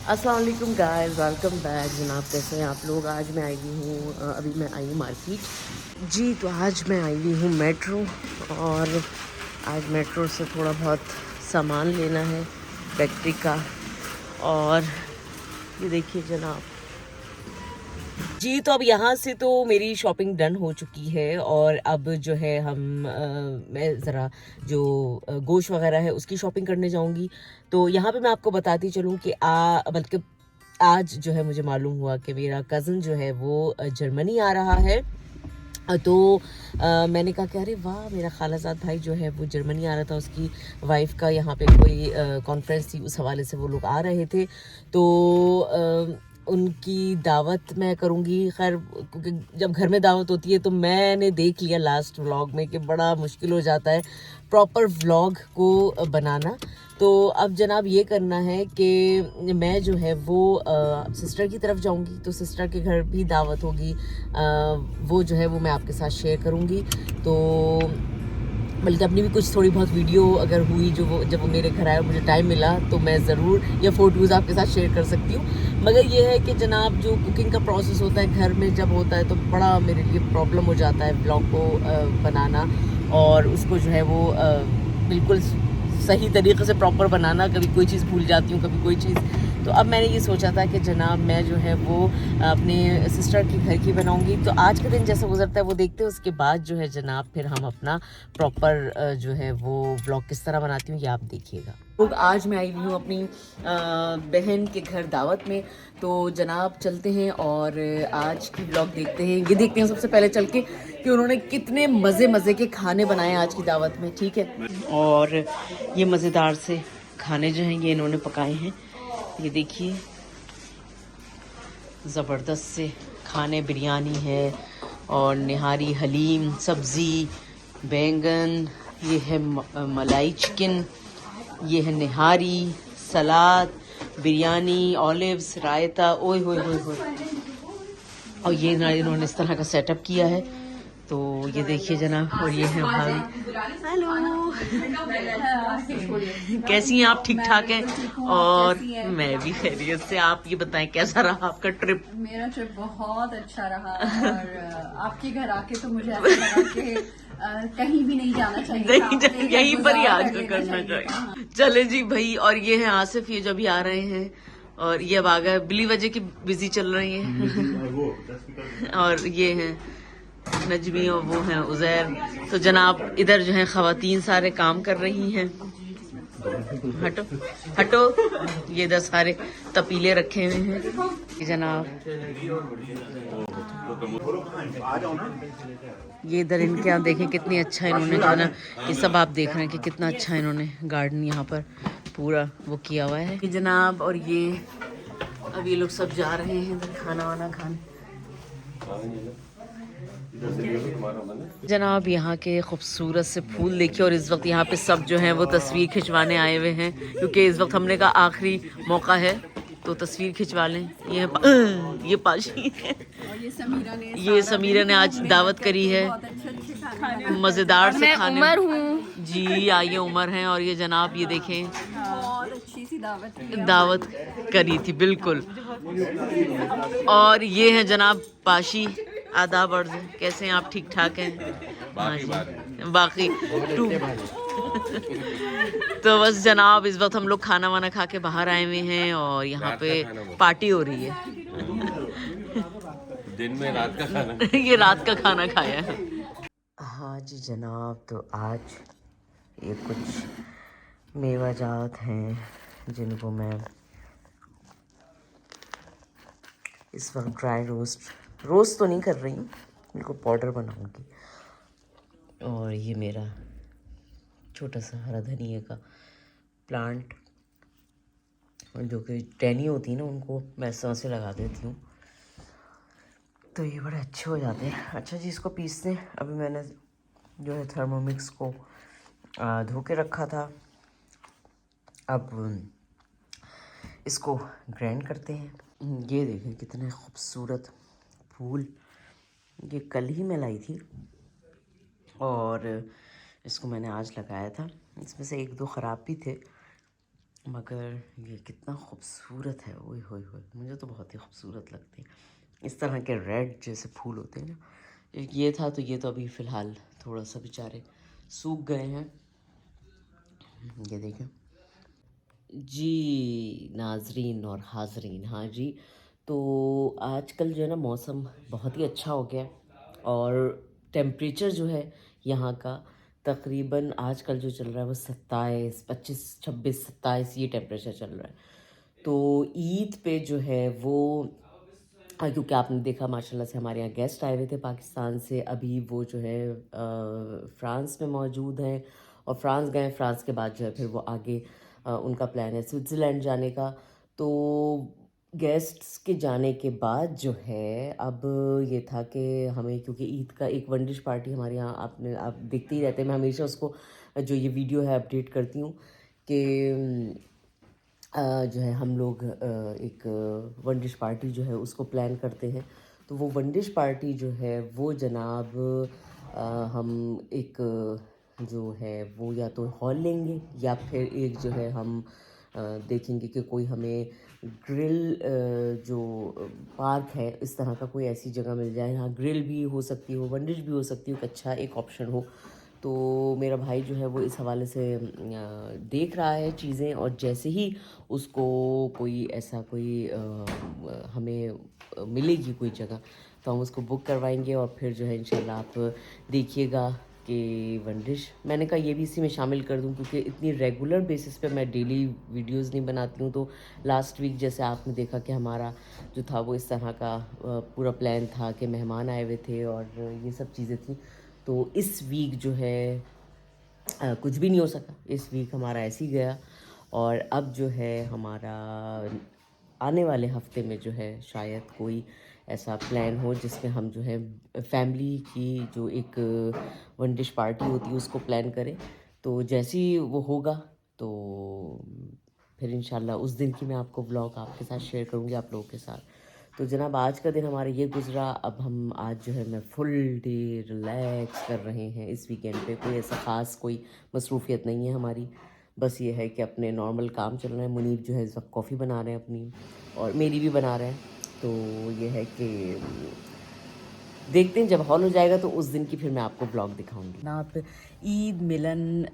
अस्सलाम वालेकुम guys, welcome back. जनाब कैसे हैं आप लोग। आज मैं आई हुई हूँ अभी मैं आई हूँ मार्केट जी। तो आज मैं आई हुई हूँ मेट्रो, और आज मेट्रो से थोड़ा बहुत सामान लेना है फैक्ट्री का। और ये देखिए जनाब जी, तो अब यहाँ से तो मेरी शॉपिंग डन हो चुकी है, और अब जो है मैं ज़रा जो गोश्त वगैरह है उसकी शॉपिंग करने जाऊँगी। तो यहाँ पे मैं आपको बताती चलूँ कि बल्कि आज जो है मुझे मालूम हुआ कि मेरा कज़न जो है वो जर्मनी आ रहा है। मैंने कहा कि अरे वाह, मेरा खालाजाद भाई जो है वो जर्मनी आ रहा था, उसकी वाइफ का यहाँ पे कोई कॉन्फ्रेंस थी, उस हवाले से वो लोग आ रहे थे। तो उनकी दावत मैं करूँगी। खैर, क्योंकि जब घर में दावत होती है तो मैंने देख लिया लास्ट व्लॉग में कि बड़ा मुश्किल हो जाता है प्रॉपर व्लॉग को बनाना। तो अब जनाब ये करना है कि मैं जो है वो सिस्टर की तरफ जाऊंगी, तो सिस्टर के घर भी दावत होगी। वो जो है वो मैं आपके साथ शेयर करूंगी। तो बल्कि अपनी भी कुछ थोड़ी बहुत वीडियो अगर हुई जो वो जब वो मेरे घर आए और मुझे टाइम मिला तो मैं ज़रूर ये फ़ोटोज़ आपके साथ शेयर कर सकती हूँ। मगर ये है कि जनाब जो कुकिंग का प्रोसेस होता है घर में जब होता है तो बड़ा मेरे लिए प्रॉब्लम हो जाता है ब्लॉग को बनाना, और उसको जो है वो बिल्कुल सही तरीके से प्रॉपर बनाना। कभी कोई चीज़ भूल जाती हूँ, कभी कोई चीज़। तो अब मैंने ये सोचा था कि जनाब मैं जो है वो अपने सिस्टर के घर की बनाऊंगी। तो आज का दिन जैसा गुजरता है वो देखते हैं, उसके बाद जो है जनाब फिर हम अपना प्रॉपर जो है वो व्लॉग किस तरह बनाती हूँ ये आप देखिएगा। लोग आज मैं आई हुई हूँ अपनी बहन के घर दावत में। तो जनाब चलते हैं और आज की व्लॉग देखते हैं। ये देखते हैं सबसे पहले चल के कि उन्होंने कितने मज़े मज़े के खाने बनाए आज की दावत में, ठीक है। और ये मज़ेदार से खाने जो हैं ये इन्होंने पकाए हैं। ये देखिए ज़बरदस्त से खाने, बिरयानी है और निहारी, हलीम, सब्ज़ी, बैंगन, ये है मलाई चिकन, ये है निहारी, सलाद, बिरयानी, ऑलिव्स, रायता। ओए होए होए होए। और ये इन्होंने इस तरह का सेटअप किया है। तो ये देखिए जनाब, और ये है भाभी। हेलो कैसी हैं आप? ठीक ठाक हैं? और मैं भी खैरियत से। आप ये बताएं कैसा रहा आपका ट्रिप? मेरा ट्रिप बहुत अच्छा रहा, और आपके घर आके तो मुझे ऐसा लगा कि कहीं भी नहीं जाना चाहिए था, यहीं पर ही आज का करना चाहिए। चले जी भाई। और ये है आसिफ, ये जो भी आ रहे हैं, और ये अब आ गए बिली वजह की बिजी चल रही है। और ये है नजमी और वो हैं उजैर। तो जनाब इधर जो है खवातीन सारे काम कर रही हैं। हटो हटो। ये इधर सारे तपीले रखे हुए हैं जनाब। ये इधर इनके यहाँ देखें कितनी अच्छा इन्होंने जो है ना, ये सब आप देख रहे हैं कि कितना अच्छा इन्होंने गार्डन यहाँ पर पूरा वो किया हुआ है ये जनाब। और ये अब ये लोग सब जा रहे हैं इधर खाना वाना खाने। जनाब यहाँ के खूबसूरत से फूल देखिए, और इस वक्त यहाँ पे सब जो हैं वो तस्वीर खिंचवाने आए हुए हैं, क्योंकि इस वक्त हमने का आखिरी मौका है तो तस्वीर खिंचवा लें। ये पाशी है। ये समीरा ने आज दावत करी है मज़ेदार से खाने। उमर हूँ जी आइए, उमर हैं। और ये जनाब ये देखें बहुत अच्छी सी दावत करी थी बिल्कुल। और ये है जनाब पाशी। आदाब अर्ज, कैसे हैं आप? ठीक ठाक हैं? बाकी टू। तो बस जनाब इस वक्त हम लोग खाना वाना खा के बाहर आए हुए हैं, और यहाँ पे पार्टी हो रही है। दिन में रात का खाना। ये रात का खाना खाया है। हाँ जी जनाब, तो आज ये कुछ मेवाजात हैं जिनको मैं इस वक्त ड्राई रोस्ट तो नहीं कर रही हूँ, इनको पाउडर बनाऊंगी। और ये मेरा छोटा सा हरा धनिया का प्लांट, जो कि टहनी होती है ना उनको मैं सांसें लगा देती हूँ, तो ये बड़े अच्छे हो जाते हैं। अच्छा जी, इसको पीसते हैं। अभी मैंने जो है थर्मोमिक्स को धो के रखा था, अब इसको ग्राइंड करते हैं। ये देखें कितने खूबसूरत फूल, ये कल ही मैं लाई थी और इसको मैंने आज लगाया था। इसमें से एक दो ख़राब भी थे, मगर ये कितना खूबसूरत है, ओए होए होए, मुझे तो बहुत ही खूबसूरत लगते हैं इस तरह के रेड जैसे फूल होते हैं ना। एक ये था, तो ये तो अभी फ़िलहाल थोड़ा सा बेचारे सूख गए हैं। ये देखें जी नाजरीन और हाजरीन, हाँ जी, तो आजकल जो है ना मौसम बहुत ही अच्छा हो गया है और टेम्परेचर जो है यहाँ का तकरीबन आजकल जो चल रहा है वो 27, 25, 26, 27 ये टेम्परेचर चल रहा है। तो ईद पे जो है वो क्योंकि आपने देखा माशाल्लाह से हमारे यहाँ गेस्ट आए हुए थे पाकिस्तान से, अभी वो जो है फ्रांस में मौजूद हैं और फ्रांस गए, फ्रांस के बाद जो है फिर वो आगे उनका प्लान है स्विट्ज़रलैंड जाने का। तो गेस्ट्स के जाने के बाद जो है अब ये था कि हमें, क्योंकि ईद का एक वन डिश पार्टी हमारे यहाँ आप देखते ही रहते हैं, मैं हमेशा उसको जो ये वीडियो है अपडेट करती हूँ कि जो है हम लोग एक वन डिश पार्टी जो है उसको प्लान करते हैं। तो वो वन डिश पार्टी जो है वो जनाब हम एक जो है वो या तो हॉल लेंगे या फिर एक जो है हम देखेंगे कि कोई हमें ग्रिल जो पार्क है इस तरह का कोई ऐसी जगह मिल जाए, यहाँ ग्रिल भी हो सकती हो, वन डिश भी हो सकती हो, एक अच्छा एक ऑप्शन हो। तो मेरा भाई जो है वो इस हवाले से देख रहा है चीज़ें, और जैसे ही उसको कोई ऐसा कोई हमें मिलेगी कोई जगह तो हम उसको बुक करवाएंगे और फिर जो है इंशाल्लाह आप देखिएगा कि वन डिश, मैंने कहा ये भी इसी में शामिल कर दूं क्योंकि इतनी रेगुलर बेसिस पे मैं डेली वीडियोस नहीं बनाती हूँ। तो लास्ट वीक जैसे आपने देखा कि हमारा जो था वो इस तरह का पूरा प्लान था कि मेहमान आए हुए थे और ये सब चीज़ें थी। तो इस वीक जो है कुछ भी नहीं हो सका, इस वीक हमारा ऐसे ही गया। और अब जो है हमारा आने वाले हफ्ते में जो है शायद कोई ऐसा प्लान हो जिसमें हम जो है फैमिली की जो एक वन डिश पार्टी होती है उसको प्लान करें। तो जैसे ही वो होगा तो फिर इंशाल्लाह उस दिन की मैं आपको व्लॉग आपके साथ शेयर करूँगी आप लोगों के साथ। तो जनाब आज का दिन हमारा ये गुज़रा। अब हम आज जो है मैं फुल डे रिलैक्स कर रहे हैं इस वीकेंड पे, कोई ऐसा ख़ास कोई मसरूफ़ियत नहीं है हमारी, बस ये है कि अपने नॉर्मल काम चल रहे हैं। मुनीब जो है इस वक्त कॉफ़ी बना रहे हैं अपनी और मेरी भी बना रहे हैं। तो ये है कि देखते हैं जब हॉल हो जाएगा तो उस दिन की फिर मैं आपको ब्लॉग दिखाऊंगी ना। आप ईद मिलन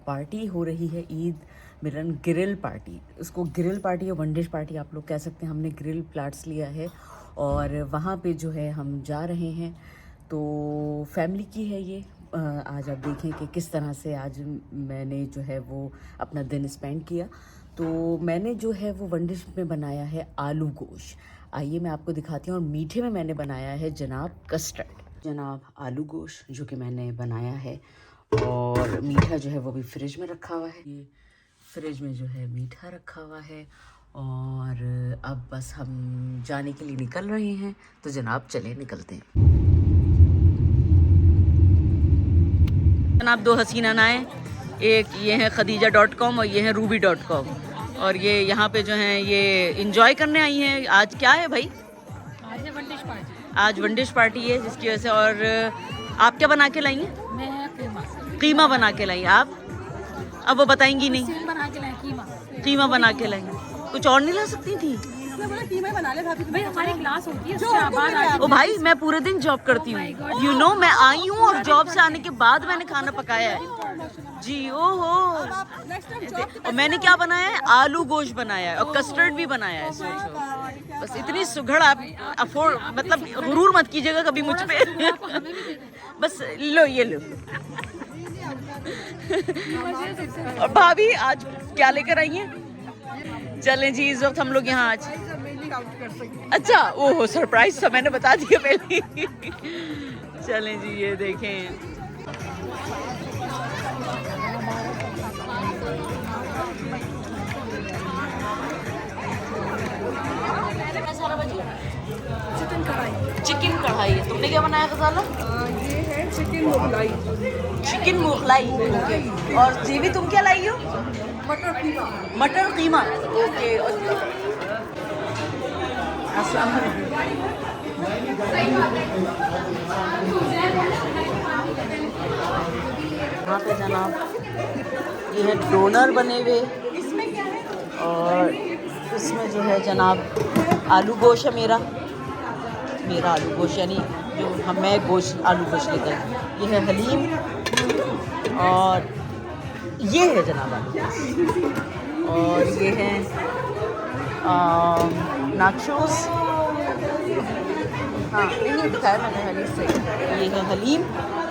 पार्टी हो रही है, ईद मिलन ग्रिल पार्टी, उसको ग्रिल पार्टी या वन डिश पार्टी आप लोग कह सकते हैं। हमने ग्रिल प्लाट्स लिया है और वहाँ पे जो है हम जा रहे हैं। तो फैमिली की है ये। आज आप देखें कि किस तरह से आज मैंने जो है वो अपना दिन स्पेंड किया। तो मैंने जो है वो वन डिश में बनाया है आलू गोश्त, आइए मैं आपको दिखाती हूँ। और मीठे में मैंने बनाया है जनाब कस्टर्ड, जनाब आलू गोश्त जो कि मैंने बनाया है, और मीठा जो है वो भी फ्रिज में रखा हुआ है। ये फ्रिज में जो है मीठा रखा हुआ है और अब बस हम जाने के लिए निकल रहे हैं। तो जनाब चले निकलते हैं। जनाब दो हसीना नाएं, एक ये है खदीजा.com और ये है रूबी.com, और ये यहाँ पे जो हैं ये इंजॉय करने आई हैं। आज क्या है भाई? आज है वन डिश पार्टी। आज वन डिश पार्टी है जिसकी वजह से। और आप क्या बना के लाई हैं? मैं कीमा बना के लाई। आप अब वो बताएंगी नहीं। सील बना के लाए कीमा बना के लाई, कुछ और नहीं ला सकती थी? भाई हमारी क्लास होती है उसके बाद ओ भाई मैं पूरे दिन जॉब करती हूँ, यू नो, मैं आई हूँ और जॉब से आने के बाद मैंने खाना पकाया है जी। ओहो, और मैंने क्या बनाया है? आलू गोश्त बनाया है और कस्टर्ड भी बनाया है। सोचो, बस इतनी सुघड़ आप अफोर्ड, मतलब गुरूर मत कीजिएगा कभी मुझ पे। बस लो ये लो। और भाभी आज क्या लेकर आई हैं? चलें जी, इस वक्त हम लोग यहाँ आज, अच्छा ओहो सरप्राइज था, मैंने बता दिया पहले। चलें जी, ये देखें चिकन कढ़ाई है। तुमने क्या बनाया गजाला? ये है chicken Mughlai. Chicken Mughlai, okay. और जीवी तुम क्या लाई हो? मटर कीमा। मटर कीमा, ओके। यहाँ पे जनाब ये है डोनर बने हुए। इसमें क्या है? और इसमें जो है जनाब आलू गोश है मेरा आलू गोश, यानी जो मैं गोश्त आलू गोश्त लेकर, ये है हलीम और ये है जनाब आलू गोश्त, और ये है नाचोस, हाँ नहीं दिखाया मैंने हलीम से, ये है हलीम।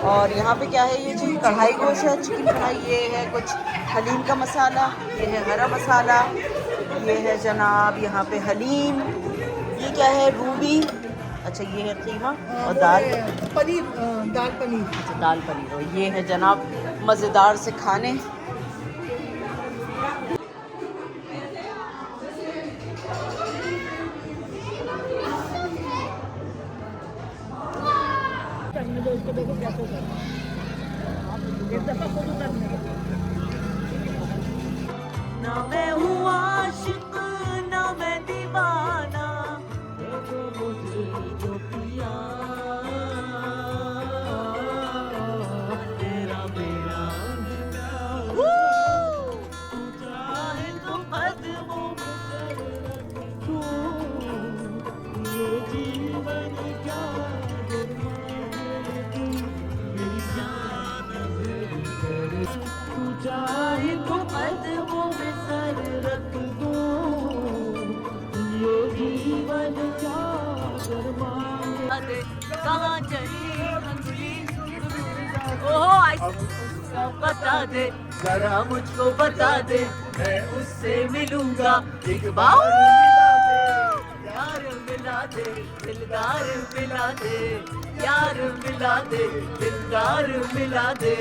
और यहाँ पे क्या है, ये जी कढ़ाई गोश्त है, चिकन कढ़ाई, ये है कुछ हलीम का मसाला, ये है हरा मसाला, ये है जनाब यहाँ पे हलीम, ये क्या है रूबी, अच्छा ये है कीमा और दाल पनीर, दाल पनीर। अच्छा दाल पनीर, और ये है जनाब मज़ेदार से खाने। ना मैं हूँ आशिक ना मैं दीवाना, देखो मुझे जो पिया, तेरा मेरा तू चाहे तो कदमों में रखूं, ये जीवन क्या मेरी जान तू चाहे तो कदमों में सर रख दूं, ये जीवन क्या शर्मा दे, कहाँ चली अंजलि, ओहो बता दे जरा मुझको बता दे, मैं उससे मिलूंगा एक बार, यार मिला दे दिलदार मिला दे, यार मिला दे दिलदार मिला दे।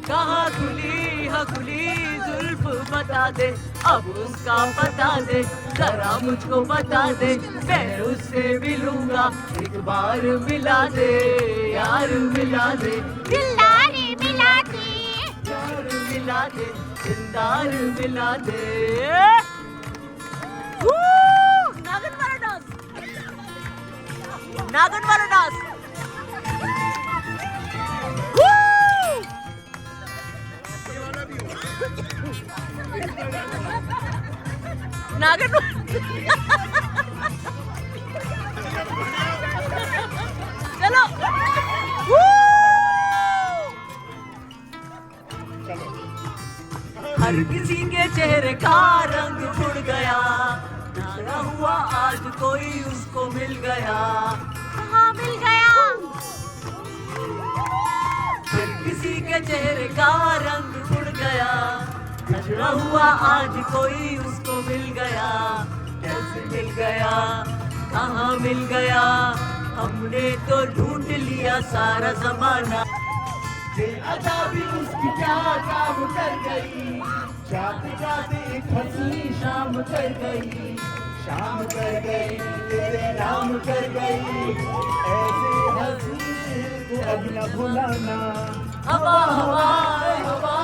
कहाँ खुली है खुली जुल्फ बता दे, अब उसका पता दे जरा मुझको बता दे, मैं उससे मिलूंगा एक बार मिला दे, यार मिला दे दिलदार मिला दे, यार मिला दे दिलदार मिला दे। नागन वाला डांस, नागन वाला डांस, नागन चलो हर किसी के चेहरे का रंग उड़ गया, ना हुआ आज कोई उसको मिल गया, कहाँ मिल गया, हर किसी के चेहरे का रंग उड़ गया, नजरा हुआ आज कोई उसको मिल गया, कैसे मिल गया कहाँ मिल गया, हमने तो ढूंढ लिया सारा जमाना, अदा भी उसकी क्या काम कर गई, जाते जाते एक हंसी शाम कर गई, शाम कर गई तेरे नाम कर गई, ऐसे हंसी को अब न भुलाना, हवा हवा हवा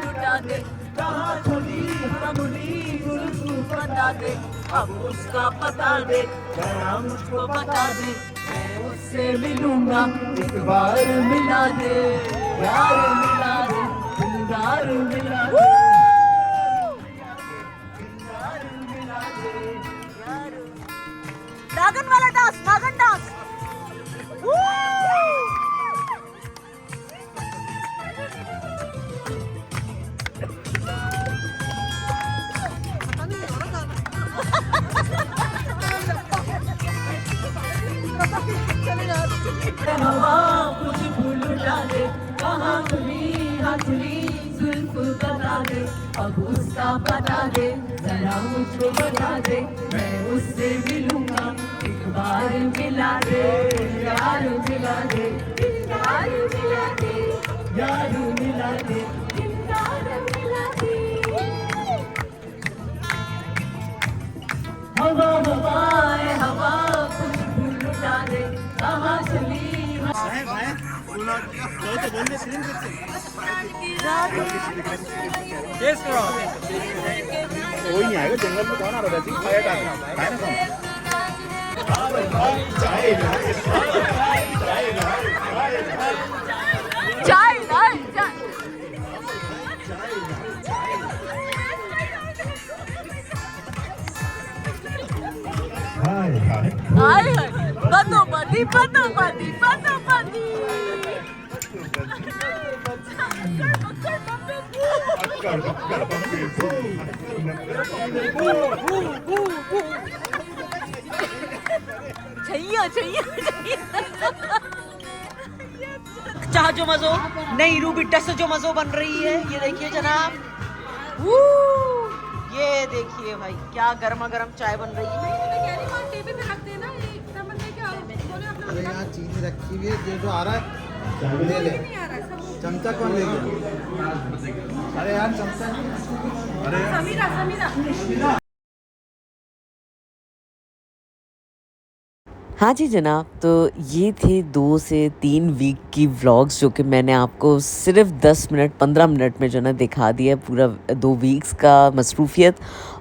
लुटा दे, कहाँ खुली हमली गुल बता दे, अब उसका पता दे जरा मुझको बता दे, मैं उससे मिलूंगा एक बार मिला दे, यार मिला दे दिलदार मिला दे, दिलदार मिला दे यार। नागन वाला डांस, नागन डांस, हवा कुछ भूल डाले, कहाँ खुली जुल्फ बता दे, अब उसका पता दे जरा मुझको बता दे, मैं उससे मिलूंगा एक बार मिला दे, यार मिला दे यार मिला दे, यार मिला दे यार मिला दे, हवा हवाए हवा कुछ भूल डाले, कहाँ चली कोई नहीं आएगा, जंगल में कौन आ रहा है, फायर डालना है ना कौन। चाय लाए चाय। हाय हाय हाय हाय बदोबदी बदोबदी बदोबदी। छैया छैया चाह जो मजो नई रूबी टस जो मजो बन रही है, ये देखिए जनाब। ये देखिए भाई क्या गर्मा गर्म चाय बन रही है। अरे यहाँ चीज रखी हुई है, जो आ रहा है ले ले। चमचा कौन ले गया? अरे यार चमचा, अरे समीरा हाँ जी जनाब, तो ये थे 2 से 3 वीक की व्लॉग्स जो कि मैंने आपको सिर्फ 10 मिनट 15 मिनट में जो ना दिखा दिया पूरा 2 वीक्स का मसरूफियत।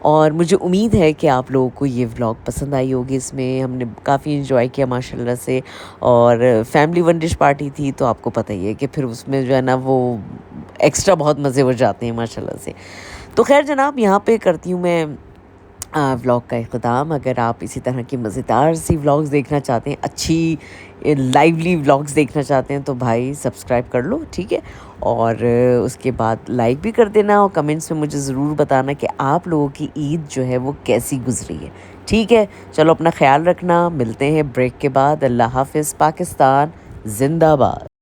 और मुझे उम्मीद है कि आप लोगों को ये व्लॉग पसंद आई होगी। इसमें हमने काफ़ी इन्जॉय किया माशाल्लाह से, और फैमिली वन डिश पार्टी थी तो आपको पता ही है कि फिर उसमें जो है ना वो एक्स्ट्रा बहुत मज़े हो जाते हैं माशाल्लाह से। तो खैर जनाब, यहाँ पे करती हूँ मैं व्लॉग का इख्तिताम। अगर आप इसी तरह की मज़ेदार सी व्लॉग्स देखना चाहते हैं, अच्छी लाइवली व्लॉग्स देखना चाहते हैं, तो भाई सब्सक्राइब कर लो, ठीक है। और उसके बाद लाइक भी कर देना, और कमेंट्स में मुझे ज़रूर बताना कि आप लोगों की ईद जो है वो कैसी गुजरी है, ठीक है। चलो अपना ख्याल रखना, मिलते हैं ब्रेक के बाद। अल्लाह हाफ़िज़। पाकिस्तान जिंदाबाद।